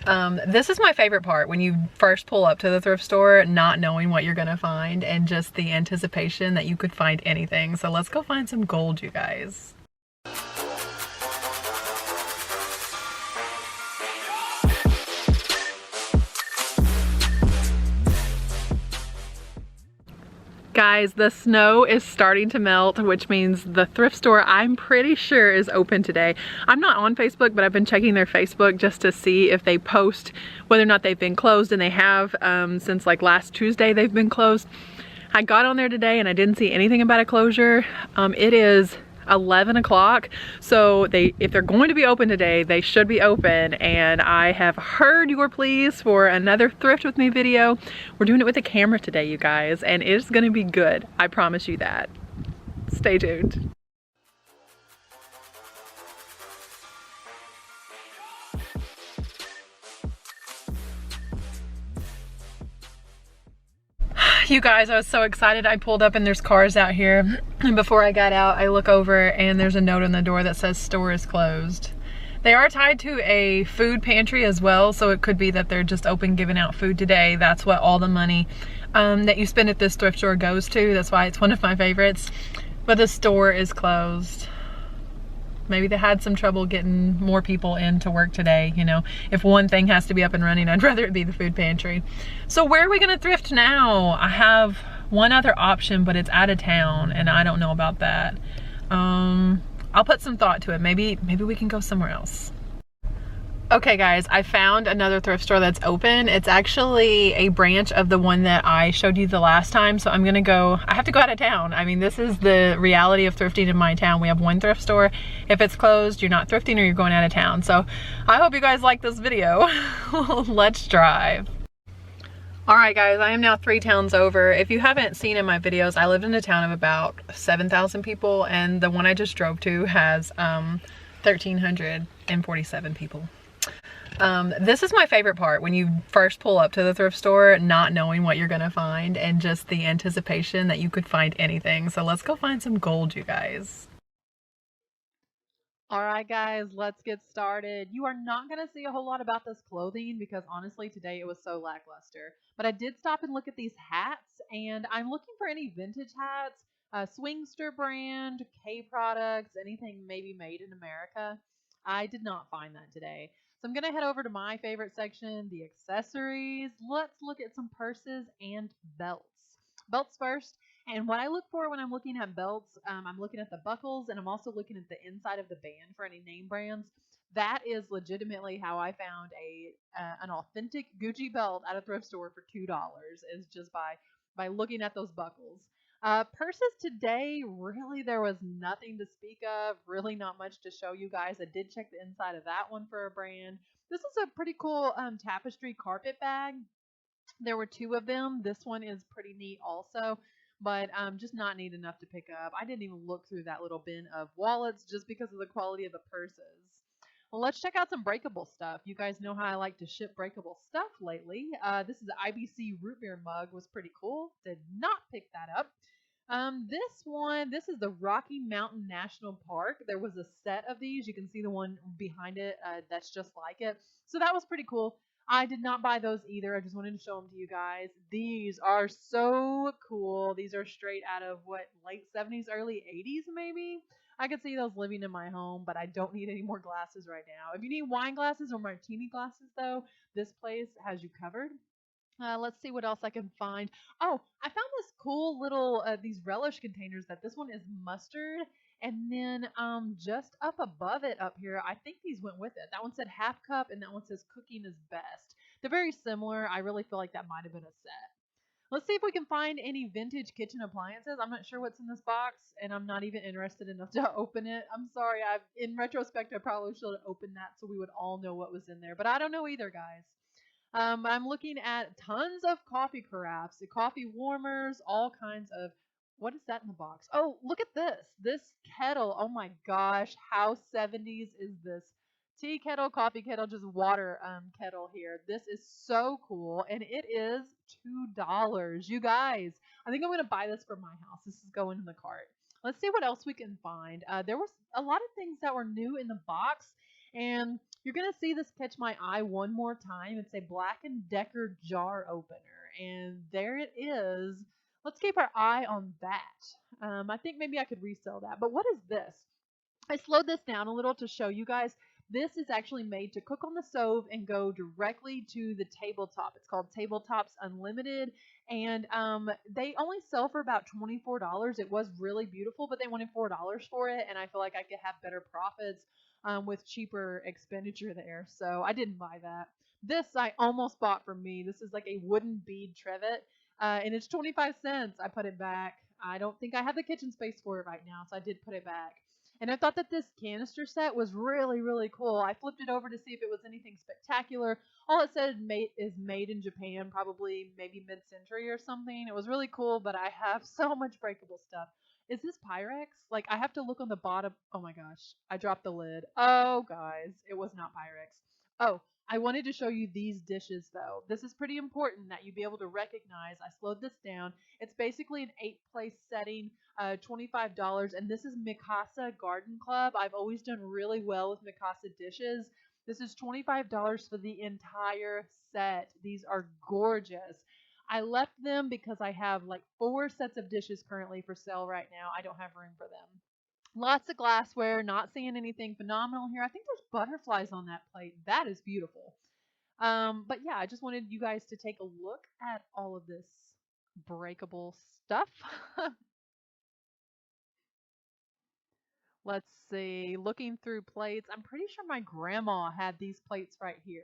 This is my favorite part, when you first pull up to the thrift store, not knowing what you're gonna find and just the anticipation that you could find anything. So let's go find some gold, you guys. Guys, the snow is starting to melt, which means the thrift store, I'm pretty sure, is open today. I'm not on Facebook, but I've been checking their Facebook just to see if they post whether or not they've been closed, and they have since like last Tuesday they've been closed. I got on there today and I didn't see anything about a closure. It is 11 o'clock, so if they're going to be open today, they should be open. And I have heard your pleas for another Thrift With Me video. We're doing it with a camera today, you guys, and it's gonna be good. I promise you that. Stay tuned. You guys, I was so excited. I pulled up and there's cars out here, and before I got out, I look over and there's a note on the door that says store is closed. They are tied to a food pantry as well, so it could be that they're just open giving out food today. That's what all the money that you spend at this thrift store goes to. That's why it's one of my favorites. But the store is closed. Maybe they had some trouble getting more people in to work today. You know, if one thing has to be up and running, I'd rather it be the food pantry. So where are we gonna thrift now? I have one other option, but it's out of town and I don't know about that. I'll put some thought to it. Maybe we can go somewhere else. Okay guys, I found another thrift store that's open. It's actually a branch of the one that I showed you the last time, so I have to go out of town. I mean, this is the reality of thrifting in my town. We have one thrift store. If it's closed, you're not thrifting or you're going out of town. So I hope you guys like this video. Let's drive. All right guys, I am now 3 towns over. If you haven't seen in my videos, I lived in a town of about 7,000 people, and the one I just drove to has 1,347 people. This is my favorite part, when you first pull up to the thrift store, not knowing what you're gonna find and just the anticipation that you could find anything. So let's go find some gold, you guys. All right, guys, let's get started. You are not going to see a whole lot about this clothing because honestly, today it was so lackluster. But I did stop and look at these hats, and I'm looking for any vintage hats, Swingster brand, K products, anything maybe made in America. I did not find that today. So I'm going to head over to my favorite section, the accessories. Let's look at some purses and belts. Belts first. And what I look for when I'm looking at belts, I'm looking at the buckles, and I'm also looking at the inside of the band for any name brands. That is legitimately how I found an authentic Gucci belt at a thrift store for $2, is just by looking at those buckles. Purses today, really there was nothing to speak of, really not much to show you guys. I did check the inside of that one for a brand. This is a pretty cool tapestry carpet bag. There were 2 of them. This one is pretty neat also, but just not neat enough to pick up. I didn't even look through that little bin of wallets just because of the quality of the purses. Well, let's check out some breakable stuff. You guys know how I like to ship breakable stuff lately. This is the IBC root beer mug, was pretty cool. Did not pick that up. This is the Rocky Mountain National Park. There was a set of these. You can see the one behind it that's just like it. So that was pretty cool. I did not buy those either. I just wanted to show them to you guys. These are so cool. These are straight out of what, late 70s, early 80s maybe? I could see those living in my home, but I don't need any more glasses right now. If you need wine glasses or martini glasses though, this place has you covered. Let's see what else I can find. Oh, I found this cool little these relish containers. That this one is mustard, and then just up above it up here, I think these went with it. That one said half cup, and that one says cooking is best. They're very similar. I really feel like that might have been a set. Let's see if we can find any vintage kitchen appliances. I'm not sure what's in this box, and I'm not even interested enough to open it. I'm sorry. In retrospect, I probably should have opened that so we would all know what was in there, but I don't know either, guys. I'm looking at tons of coffee carafes, coffee warmers, all kinds of. What is that in the box? Oh, look at this. This kettle. Oh my gosh. How 70s is this? Tea kettle, coffee kettle, just water kettle here. This is so cool. And it is $2. You guys, I think I'm going to buy this for my house. This is going in the cart. Let's see what else we can find. There was a lot of things that were new in the box. And You're going to see this catch my eye one more time. It's a Black& Decker jar opener. And there it is. Let's keep our eye on that. I think maybe I could resell that. But what is this? I slowed this down a little to show you guys. This is actually made to cook on the stove and go directly to the tabletop. It's called Tabletops Unlimited, and they only sell for about $24. It was really beautiful, but they wanted $4 for it, and I feel like I could have better profits with cheaper expenditure there, so I didn't buy that. This I almost bought for me. This is like a wooden bead trivet, and it's 25 cents. I put it back. I don't think I have the kitchen space for it right now, so I did put it back. And I thought that this canister set was really, really cool. I flipped it over to see if it was anything spectacular. All it said is made in Japan, probably maybe mid-century or something. It was really cool, but I have so much breakable stuff. Is this Pyrex? Like, I have to look on the bottom. Oh my gosh, I dropped the lid. Oh, guys, it was not Pyrex. Oh, I wanted to show you these dishes, though. This is pretty important that you be able to recognize. I slowed this down. It's basically an 8-place setting, $25, and this is Mikasa Garden Club. I've always done really well with Mikasa dishes. This is $25 for the entire set. These are gorgeous. I left them because I have like 4 sets of dishes currently for sale right now. I don't have room for them. Lots of glassware, not seeing anything phenomenal here. I think there's butterflies on that plate. That is beautiful. But yeah, I just wanted you guys to take a look at all of this breakable stuff. Let's see. Looking through plates, I'm pretty sure my grandma had these plates right here.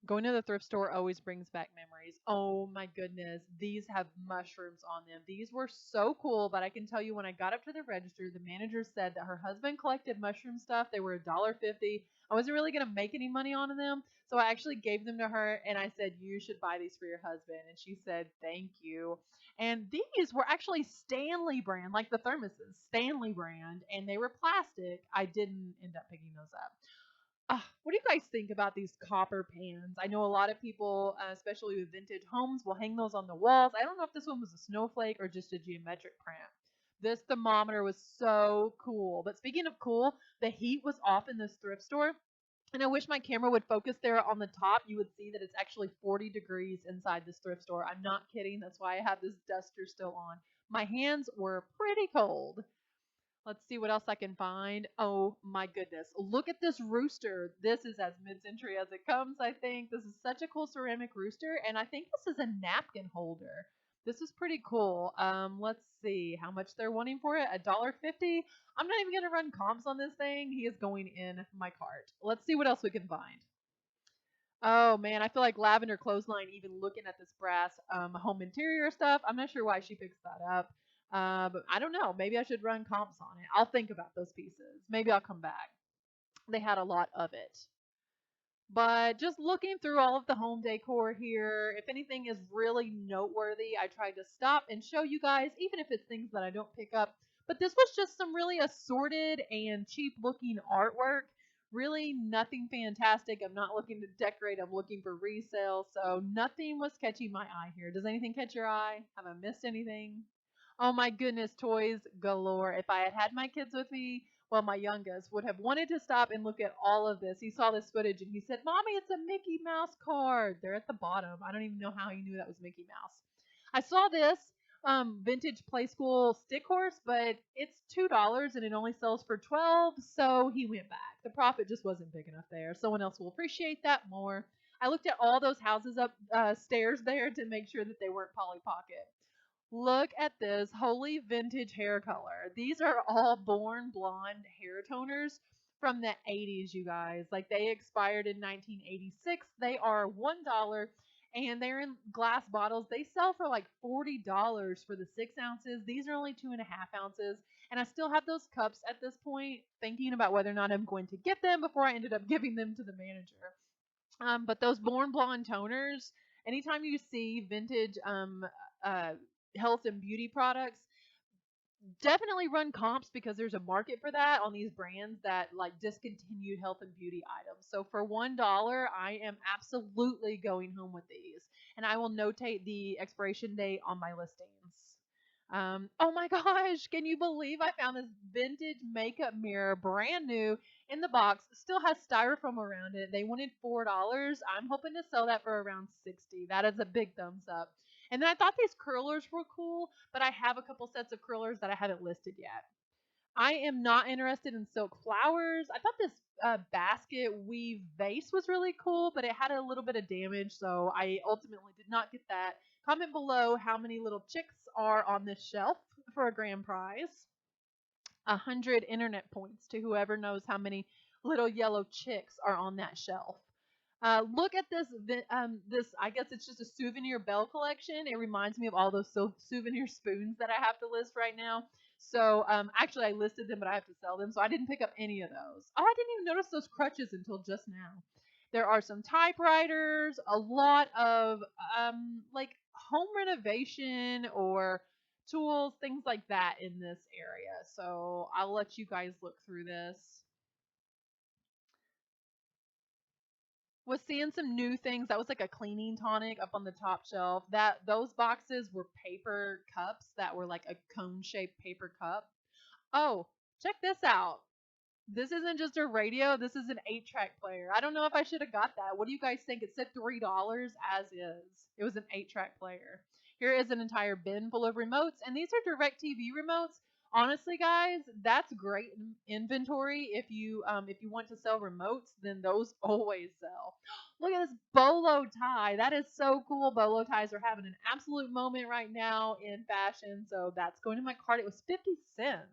Going to the thrift store always brings back memories. Oh my goodness, these have mushrooms on them. These were so cool, but I can tell you when I got up to the register, the manager said that her husband collected mushroom stuff. They were $1.50. I wasn't really going to make any money on them, so I actually gave them to her and I said, "You should buy these for your husband." And she said, "Thank you." And these were actually Stanley brand, like the thermoses, Stanley brand, and they were plastic. I didn't end up picking those up. What do you guys think about these copper pans? I know a lot of people, especially with vintage homes, will hang those on the walls. I don't know if this one was a snowflake or just a geometric print. This thermometer was so cool. But speaking of cool, the heat was off in this thrift store. And I wish my camera would focus there on the top. You would see that it's actually 40 degrees inside this thrift store. I'm not kidding. That's why I have this duster still on. My hands were pretty cold. Let's see what else I can find. Oh my goodness. Look at this rooster. This is as mid-century as it comes, I think. This is such a cool ceramic rooster, and I think this is a napkin holder. This is pretty cool. Let's see how much they're wanting for it. $1.50. I'm not even going to run comps on this thing. He is going in my cart. Let's see what else we can find. Oh man, I feel like Lavender Clothesline even looking at this brass home interior stuff. I'm not sure why she picks that up. But I don't know. Maybe I should run comps on it. I'll think about those pieces. Maybe I'll come back. They had a lot of it. But just looking through all of the home decor here, if anything is really noteworthy, I tried to stop and show you guys, even if it's things that I don't pick up. But this was just some really assorted and cheap looking artwork. Really nothing fantastic. I'm not looking to decorate. I'm looking for resale. So nothing was catching my eye here. Does anything catch your eye? Have I missed anything? Oh my goodness, toys galore. If I had had my kids with me, well, my youngest would have wanted to stop and look at all of this. He saw this footage and he said, "Mommy, it's a Mickey Mouse card." They're at the bottom. I don't even know how he knew that was Mickey Mouse. I saw this vintage play school stick horse, but it's $2 and it only sells for 12, so he went back. The profit just wasn't big enough there. Someone else will appreciate that more. I looked at all those houses up stairs there to make sure that they weren't Polly Pocket. Look at this holy vintage hair color. These are all Born Blonde hair toners from the 80s, you guys. Like they expired in 1986. They are $1 and they're in glass bottles. They sell for like $40 for the 6 ounces. These are only 2.5 ounces. And I still have those cups at this point, thinking about whether or not I'm going to get them before I ended up giving them to the manager. But those Born Blonde toners, anytime you see vintage uh, health and beauty products, definitely run comps because there's a market for that on these brands that like discontinued health and beauty items. So for $1, I am absolutely going home with these, and I will notate the expiration date on my listings. Oh my gosh, can you believe I found this vintage makeup mirror, brand new in the box, still has styrofoam around it. They wanted $4. I'm hoping to sell that for around 60. That is a big thumbs up. And then I thought these curlers were cool, but I have a couple sets of curlers that I haven't listed yet. I am not interested in silk flowers. I thought this basket weave vase was really cool, but it had a little bit of damage, so I ultimately did not get that. Comment below how many little chicks are on this shelf for a grand prize. 100 internet points to whoever knows how many little yellow chicks are on that shelf. Look at this. This I guess it's just a souvenir bell collection. It reminds me of all those souvenir spoons that I have to list right now. So actually, I listed them, but I have to sell them, so I didn't pick up any of those. Oh, I didn't even notice those crutches until just now. There are some typewriters, a lot of like home renovation or tools, things like that in this area. So I'll let you guys look through this. Was seeing some new things. That was like a cleaning tonic up on the top shelf. That those boxes were paper cups that were like a cone shaped paper cup. Oh, check this out. This isn't just a radio. This is an 8-track player. I don't know if I should have got that. What do you guys think? It said $3 as is. It was an 8-track player. Here is an entire bin full of remotes, and these are direct TV remotes. Honestly, guys, that's great inventory. If you want to sell remotes, then those always sell. Look at this bolo tie. That is so cool. Bolo ties are having an absolute moment right now in fashion. So that's going in my cart. It was 50 cents.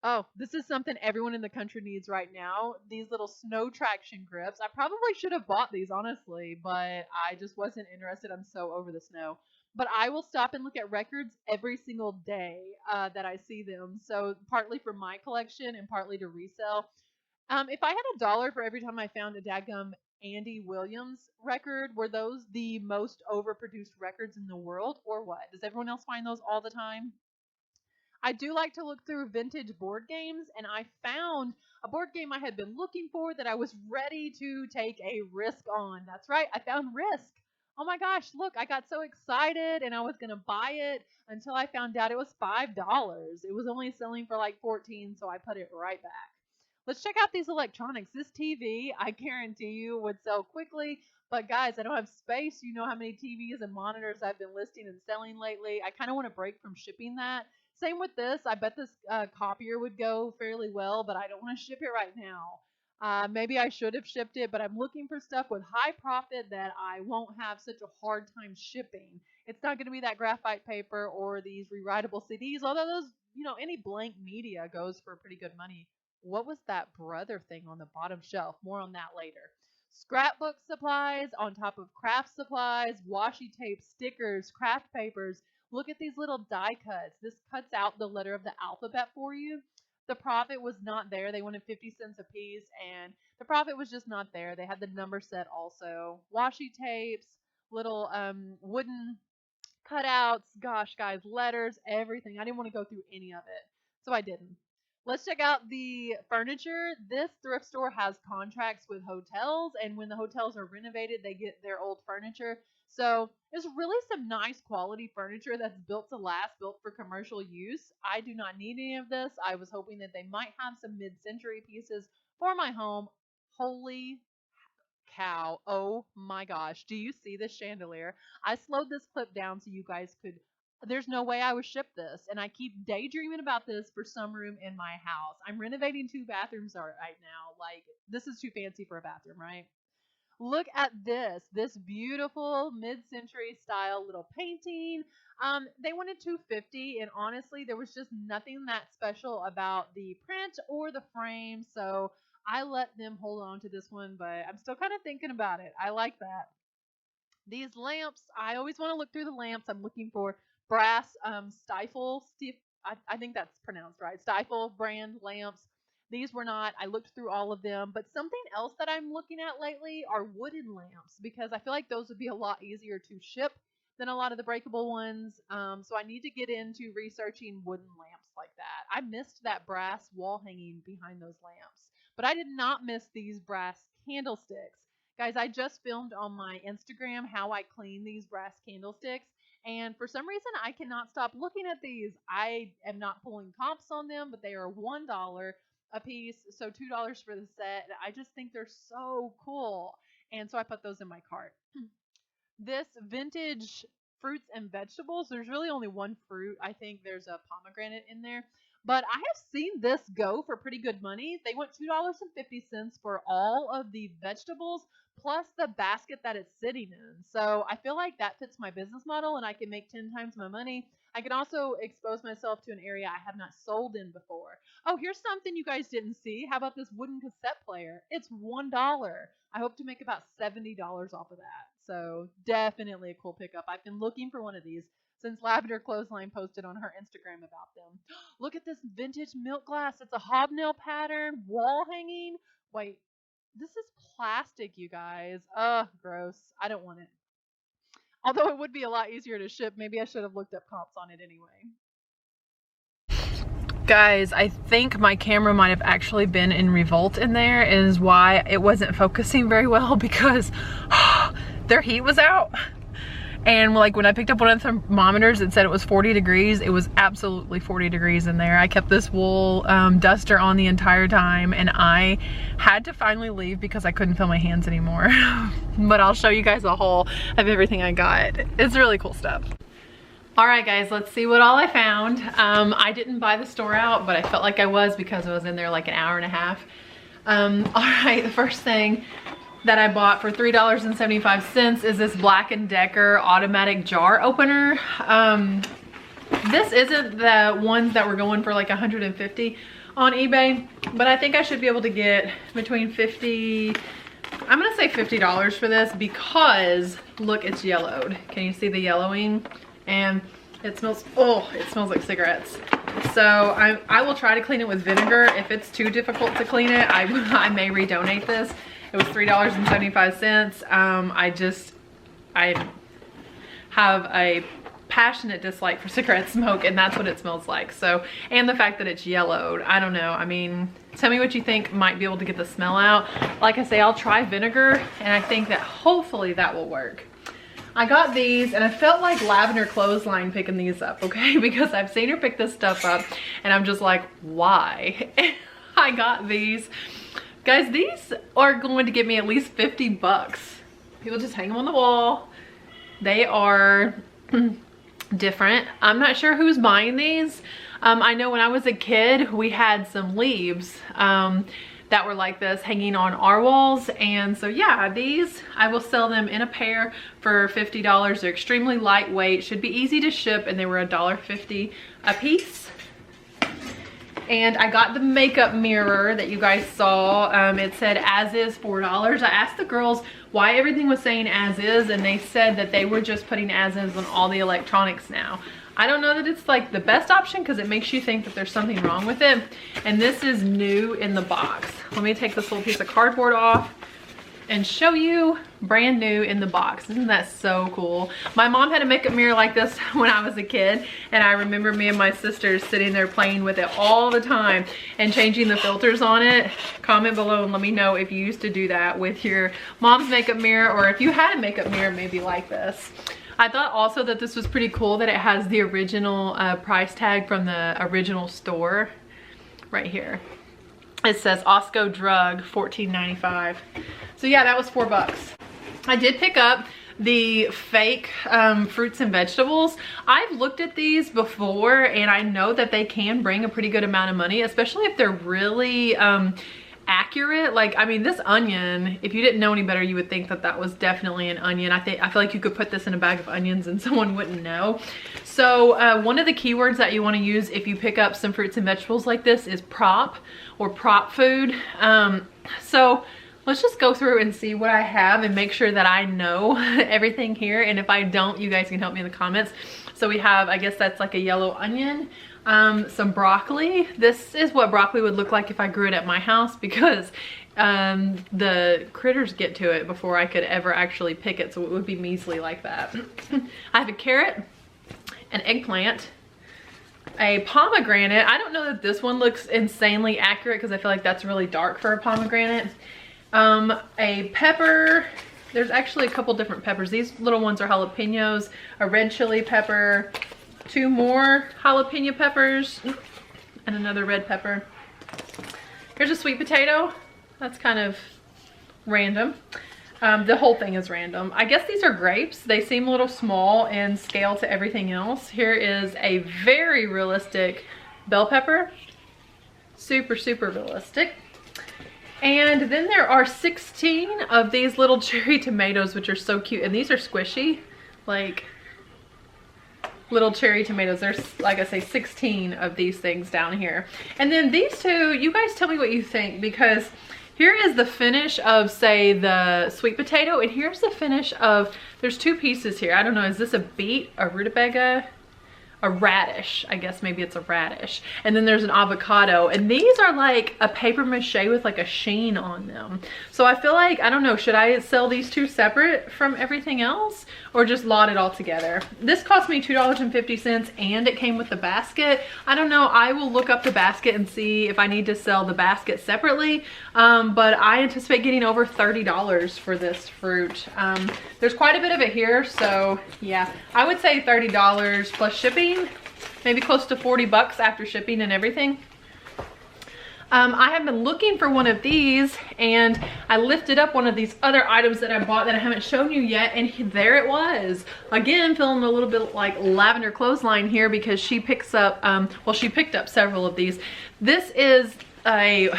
Oh, this is something everyone in the country needs right now. These little snow traction grips. I probably should have bought these, honestly, but I just wasn't interested. I'm so over the snow. But I will stop and look at records every single day that I see them. So partly for my collection and partly to resell. If I had $1 for every time I found a daggum Andy Williams record, were those the most overproduced records in the world, or what? Does everyone else find those all the time? I do like to look through vintage board games, and I found a board game I had been looking for that I was ready to take a risk on. That's right, I found Risk. Oh my gosh, look, I got so excited and I was going to buy it until I found out it was $5. It was only selling for like 14, so I put it right back. Let's check out these electronics. This TV, I guarantee you, would sell quickly. But guys, I don't have space. You know how many TVs and monitors I've been listing and selling lately. I kind of want to break from shipping that. Same with this. I bet this copier would go fairly well, but I don't want to ship it right now. Maybe I should have shipped it, but I'm looking for stuff with high profit that I won't have such a hard time shipping. It's not going to be that graphite paper or these rewritable CDs, although those, any blank media goes for pretty good money. What was that brother thing on the bottom shelf? More on that later. Scrapbook supplies on top of craft supplies, washi tape, stickers, craft papers. Look at these little die cuts. This cuts out the letter of the alphabet for you. The profit was not there. They wanted 50 cents a piece, and the profit was just not there. They had the number set also. Washi tapes, little wooden cutouts, gosh, guys, letters, everything. I didn't want to go through any of it, so I didn't. Let's check out the furniture. This thrift store has contracts with hotels, and when the hotels are renovated, they get their old furniture. So there's really some nice quality furniture that's built to last, built for commercial use. I do not need any of this. I was hoping that they might have some mid-century pieces for my home. Holy cow. Oh my gosh. Do you see this chandelier? I slowed this clip down so you guys could. There's no way I would ship this. And I keep daydreaming about this for some room in my house. I'm renovating 2 bathrooms right now. Like, this is too fancy for a bathroom, right? Look at this beautiful mid-century style little painting. They wanted 250, and honestly, there was just nothing that special about the print or the frame, so I let them hold on to this one, but I'm still kind of thinking about it. I like that. These lamps, I always want to look through the lamps. I'm looking for brass stifle, I think that's pronounced right, stifle brand lamps. These were not. I looked through all of them, but something else that I'm looking at lately are wooden lamps because I feel like those would be a lot easier to ship than a lot of the breakable ones. So I need to get into researching wooden lamps like that. I missed that brass wall hanging behind those lamps, but I did not miss these brass candlesticks. Guys, I just filmed on my Instagram how I clean these brass candlesticks, And for some reason, I cannot stop looking at these. I am not pulling comps on them, but they are $1 a piece, so $2 for the set. I just think they're so cool. And so I put those in my cart. This vintage fruits and vegetables, there's really only one fruit. I think there's a pomegranate in there. But I have seen this go for pretty good money. They want $2.50 for all of the vegetables plus the basket that it's sitting in. So I feel like that fits my business model and I can make 10 times my money. I can also expose myself to an area I have not sold in before. Oh, here's something you guys didn't see. How about this wooden cassette player? It's $1. I hope to make about $70 off of that. So definitely a cool pickup. I've been looking for one of these since Lavender Clothesline posted on her Instagram about them. Look at this vintage milk glass. It's a hobnail pattern, wall hanging. Wait, this is plastic, you guys. Ugh, gross. I don't want it. Although it would be a lot easier to ship. Maybe I should have looked up comps on it anyway. Guys, I think my camera might have actually been in revolt in there, is why it wasn't focusing very well, because their heat was out. And like when I picked up one of the thermometers, it said it was 40 degrees. It was absolutely 40 degrees in there. I kept this wool duster on the entire time, and I had to finally leave because I couldn't feel my hands anymore. But I'll show you guys a haul of everything I got. It's really cool stuff. All right, guys, let's see what all I found. I didn't buy the store out, but I felt like I was because I was in there like an hour and a half. All right, the first thing that I bought for $3.75 is this Black & Decker automatic jar opener. This isn't the ones that were going for like 150 on eBay, but I think I should be able to get between 50, I'm gonna say $50 for this, because look, it's yellowed. Can you see the yellowing? And it smells, oh, it smells like cigarettes. So I will try to clean it with vinegar. If it's too difficult to clean it, I may redonate this. It was $3.75. I have a passionate dislike for cigarette smoke, and that's what it smells like. So, and the fact that it's yellowed, I don't know. I mean, tell me what you think might be able to get the smell out. Like I say, I'll try vinegar, and I think that hopefully that will work. I got these, and I felt like Lavender Clothesline picking these up, okay? Because I've seen her pick this stuff up, and I'm just like, why? I got these. Guys, these are going to get me at least 50 bucks. People just hang them on the wall. They are different. I'm not sure who's buying these. I know when I was a kid, we had some leaves that were like this hanging on our walls. And so yeah, these, I will sell them in a pair for $50. They're extremely lightweight, should be easy to ship, and they were $1.50 a piece. And I got the makeup mirror that you guys saw. It said as is $4. I asked the girls why everything was saying as is, and they said that they were just putting as is on all the electronics now. I don't know that it's like the best option, because it makes you think that there's something wrong with it. And this is new in the box. Let me take this little piece of cardboard off and show you brand new in the box. Isn't that so cool? My mom had a makeup mirror like this when I was a kid, and I remember me and my sisters sitting there playing with it all the time and changing the filters on it. Comment below and let me know if you used to do that with your mom's makeup mirror, or if you had a makeup mirror maybe like this. I thought also that this was pretty cool that it has the original price tag from the original store right here. It says Osco Drug, $14.95. So yeah, that was $4. I did pick up the fake fruits and vegetables. I've looked at these before, and I know that they can bring a pretty good amount of money, especially if they're really accurate. Like, I mean, this onion, if you didn't know any better, you would think that that was definitely an onion. I feel like you could put this in a bag of onions and someone wouldn't know. So one of the keywords that you want to use if you pick up some fruits and vegetables like this is prop or prop food. So let's just go through and see what I have and make sure that I know everything here. And if I don't, you guys can help me in the comments. So we have, I guess that's like a yellow onion, some broccoli. This is what broccoli would look like if I grew it at my house, because the critters get to it before I could ever actually pick it. So it would be measly like that. I have a carrot, an eggplant, a pomegranate. I don't know that this one looks insanely accurate because I feel like that's really dark for a pomegranate. A pepper, There's actually a couple different peppers. These little ones are jalapenos, a red chili pepper, 2 more jalapeno peppers, and another red pepper. Here's a sweet potato. That's kind of random. The whole thing is random. I guess these are grapes. They seem a little small in scale to everything else. Here is a very realistic bell pepper. Super, super realistic. And then there are 16 of these little cherry tomatoes, which are so cute. And these are squishy, like little cherry tomatoes. There's, like I say, 16 of these things down here. And then these two, you guys tell me what you think, because here is the finish of, say, the sweet potato, and here's the finish of, there's 2 pieces here. I don't know, is this a beet, a rutabaga, a radish? I guess maybe it's a radish. And then there's an avocado, and these are like a paper mache with like a sheen on them. So I feel like, I don't know, should I sell these 2 separate from everything else or just lot it all together? This cost me $2.50 and it came with the basket. I don't know, I will look up the basket and see if I need to sell the basket separately. But I anticipate getting over $30 for this fruit. There's quite a bit of it here, so yeah, I would say $30 plus shipping, maybe close to 40 bucks after shipping and everything. I have been looking for one of these, and I lifted up one of these other items that I bought that I haven't shown you yet, and there it was. Again, feeling a little bit like Lavender Clothesline here, because she picks up, well, she picked up several of these. This is a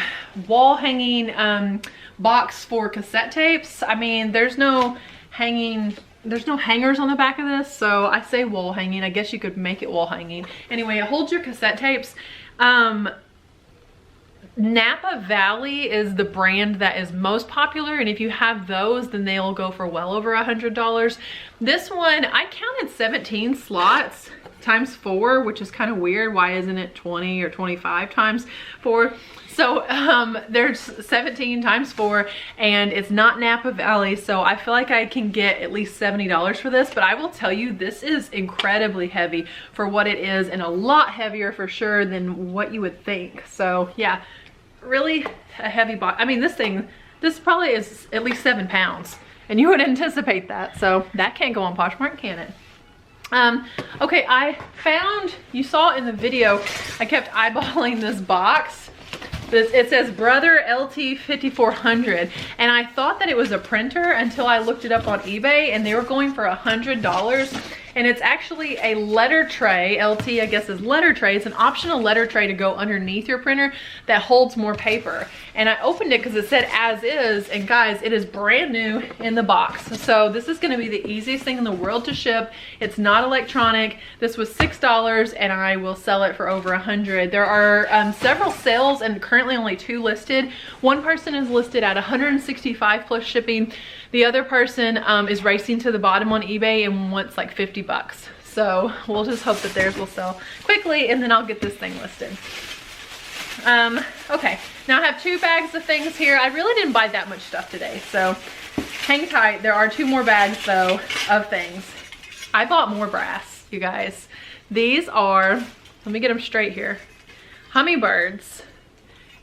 wall hanging box for cassette tapes. I mean, there's no hanging, there's no hangers on the back of this, so I say wall hanging. I guess you could make it wall hanging. Anyway, it holds your cassette tapes. Napa Valley is the brand that is most popular, and if you have those, then they'll go for well over $100. This one, I counted 17 slots times 4, which is kind of weird. Why isn't it 20 or 25 times 4? So there's 17 times 4, and it's not Napa Valley, so I feel like I can get at least $70 for this. But I will tell you, this is incredibly heavy for what it is, and a lot heavier for sure than what you would think. So yeah, really a heavy box. I mean, this probably is at least 7 pounds, and you would anticipate that. So that can't go on Poshmark, can it? Okay, I found, you saw in the video, I kept eyeballing this box. It says Brother LT 5400, and I thought that it was a printer until I looked it up on eBay, and they were going for $100. And it's actually a letter tray. LT, I guess, is letter tray. It's an optional letter tray to go underneath your printer that holds more paper. And I opened it because it said as is, and guys, it is brand new in the box. So this is gonna be the easiest thing in the world to ship. It's not electronic. This was $6, and I will sell it for over $100. There are several sales, and currently only 2 listed. One person is listed at $165 plus shipping. The other person is racing to the bottom on eBay and wants like 50 bucks. So we'll just hope that theirs will sell quickly, and then I'll get this thing listed. Okay, now I have 2 bags of things here. I really didn't buy that much stuff today, so hang tight. There are 2 more bags though of things. I bought more brass, you guys. These are, let me get them straight here, hummingbirds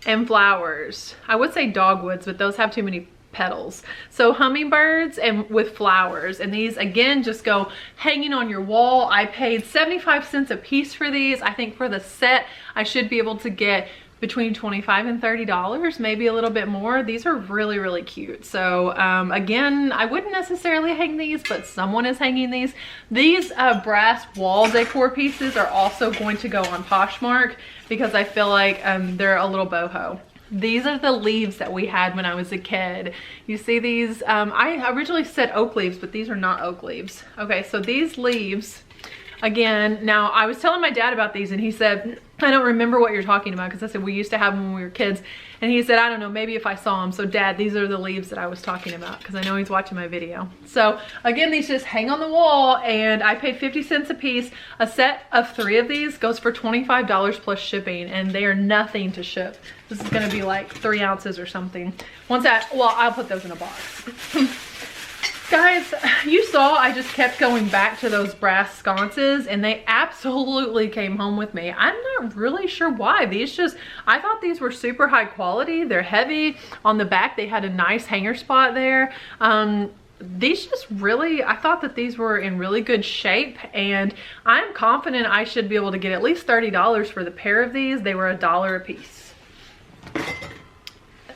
and flowers. I would say dogwoods, but those have too many petals. So hummingbirds and with flowers, and these again just go hanging on your wall. I paid 75 cents a piece for these. I think for the set I should be able to get between $25 and $30, maybe a little bit more. These are really, really cute. So again, I wouldn't necessarily hang these, but someone is hanging these. These brass wall decor pieces are also going to go on Poshmark because I feel like they're a little boho. These are the leaves that we had when I was a kid. You see these? I originally said oak leaves, but these are not oak leaves. Okay, so these leaves, again, now I was telling my dad about these, and he said, I don't remember what you're talking about, because I said we used to have them when we were kids. And he said, I don't know, maybe if I saw them. So Dad, these are the leaves that I was talking about, because I know he's watching my video. So again, these just hang on the wall, and I paid 50 cents a piece. A set of 3 of these goes for $25 plus shipping, and they are nothing to ship. This is gonna be like 3 ounces or something. Once that, well, I'll put those in a box. Guys, you saw I just kept going back to those brass sconces, and they absolutely came home with me. I'm not really sure why. These just, I thought these were super high quality. They're heavy. On the back, they had a nice hanger spot there. these just really, I thought that these were in really good shape, and I'm confident I should be able to get at least $30 for the pair of these. They were $1 a piece.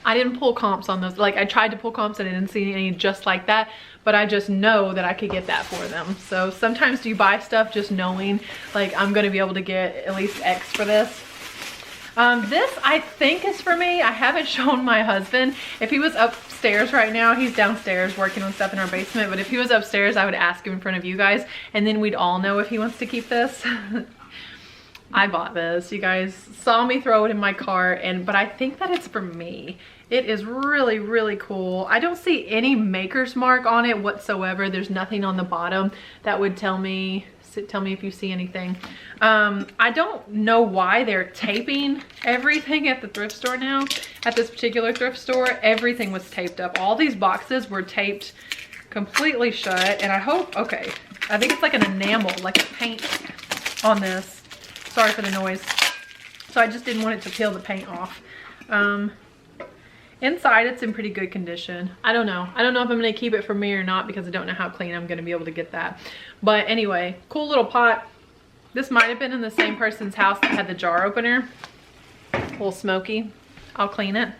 I didn't pull comps on those. Like, I tried to pull comps and I didn't see any just like that, but I just know that I could get that for them. So sometimes you buy stuff just knowing like I'm gonna be able to get at least X for this. This I think is for me. I haven't shown my husband. If he was upstairs right now, he's downstairs working on stuff in our basement, but if he was upstairs, I would ask him in front of you guys, and then we'd all know if he wants to keep this. I bought this. You guys saw me throw it in my cart, but I think that it's for me. It is really, really cool. I don't see any maker's mark on it whatsoever. There's nothing on the bottom that would tell me if you see anything. I don't know why they're taping everything at the thrift store now. At this particular thrift store, everything was taped up. All these boxes were taped completely shut, and I hope, okay, I think it's like an enamel, like a paint on this. Sorry for the noise. So I just didn't want it to peel the paint off. Inside, it's in pretty good condition. I don't know if I'm gonna keep it for me or not, because I don't know how clean I'm gonna be able to get that. But anyway, cool little pot. This might have been in the same person's house that had the jar opener. A little smoky. I'll clean it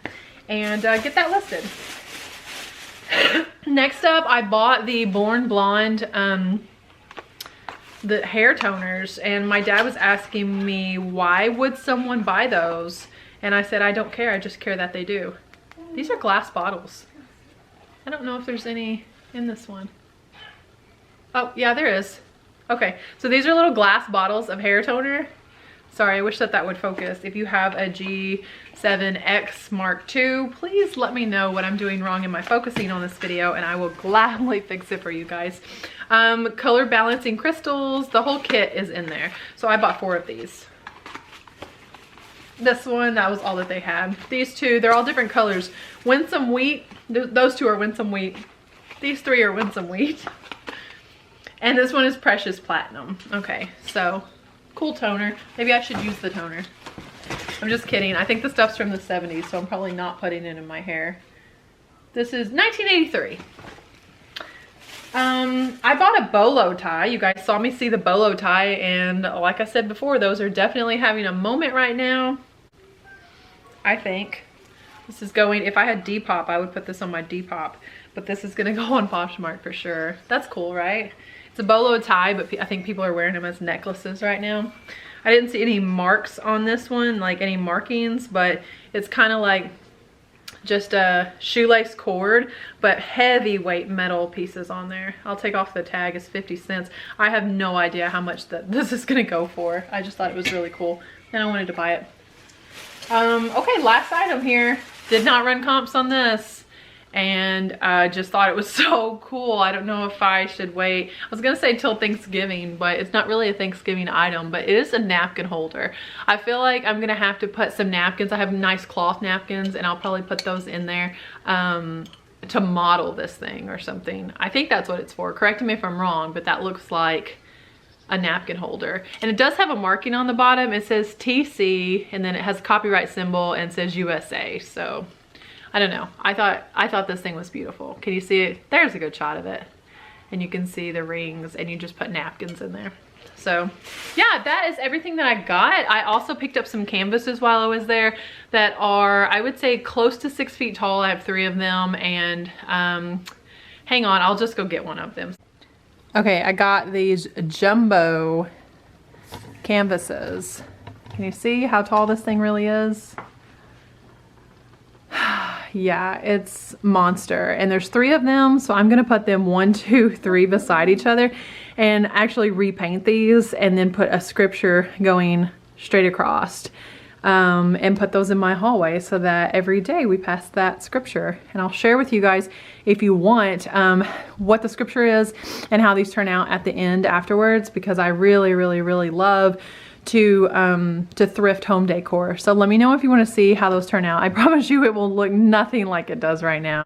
and get that listed. Next up, I bought the Born Blonde the hair toners, and my dad was asking me, why would someone buy those? And I said, I don't care, I just care that they do. These are glass bottles. I don't know if there's any in this one. Oh, yeah, there is. Okay, so these are little glass bottles of hair toner. Sorry, I wish that would focus. If you have a G7X Mark II, please let me know what I'm doing wrong in my focusing on this video, and I will gladly fix it for you guys. Color balancing crystals, the whole kit is in there. So I bought 4 of these. This one, that was all that they had. These 2, they're all different colors. Winsome Wheat, those 2 are Winsome Wheat. These 3 are Winsome Wheat. And this one is Precious Platinum. Okay, so cool toner. Maybe I should use the toner. I'm just kidding. I think the stuff's from the 70s, so I'm probably not putting it in my hair. This is 1983. I bought a bolo tie. You guys saw me see the bolo tie, and like I said before, those are definitely having a moment right now. I think this is going, if I had Depop, I would put this on my Depop, but this is gonna go on Poshmark for sure. That's cool, right? It's a bolo tie, but I think people are wearing them as necklaces right now. I didn't see any marks on this one, like any markings, but it's kind of like just a shoelace cord, but heavyweight metal pieces on there. I'll take off the tag, it's 50 cents. I have no idea how much this is gonna go for. I just thought it was really cool and I wanted to buy it. Okay, last item here. Did not run comps on this, and I just thought it was so cool. I don't know if I should wait. I was gonna say till Thanksgiving, but it's not really a Thanksgiving item, but it is a napkin holder. I feel like I'm gonna have to put some napkins. I have nice cloth napkins, and I'll probably put those in there to model this thing or something. I think that's what it's for. Correct me if I'm wrong, but that looks like a napkin holder, and it does have a marking on the bottom. It says TC, and then it has a copyright symbol and says USA. So I don't know. I thought this thing was beautiful. Can you see it? There's a good shot of it, and you can see the rings, and you just put napkins in there. So yeah, that is everything that I got. I also picked up some canvases while I was there that are, I would say, close to 6 feet tall. I have 3 of them, and hang on, I'll just go get one of them. Okay, I got these jumbo canvases. Can you see how tall this thing really is? Yeah, it's monster. And there's 3 of them, so I'm gonna put them 1, 2, 3 beside each other and actually repaint these, and then put a scripture going straight across, and put those in my hallway so that every day we pass that scripture. And I'll share with you guys, if you want, what the scripture is and how these turn out at the end afterwards, because I really, really, really love to thrift home decor. So let me know if you want to see how those turn out. I promise you it will look nothing like it does right now.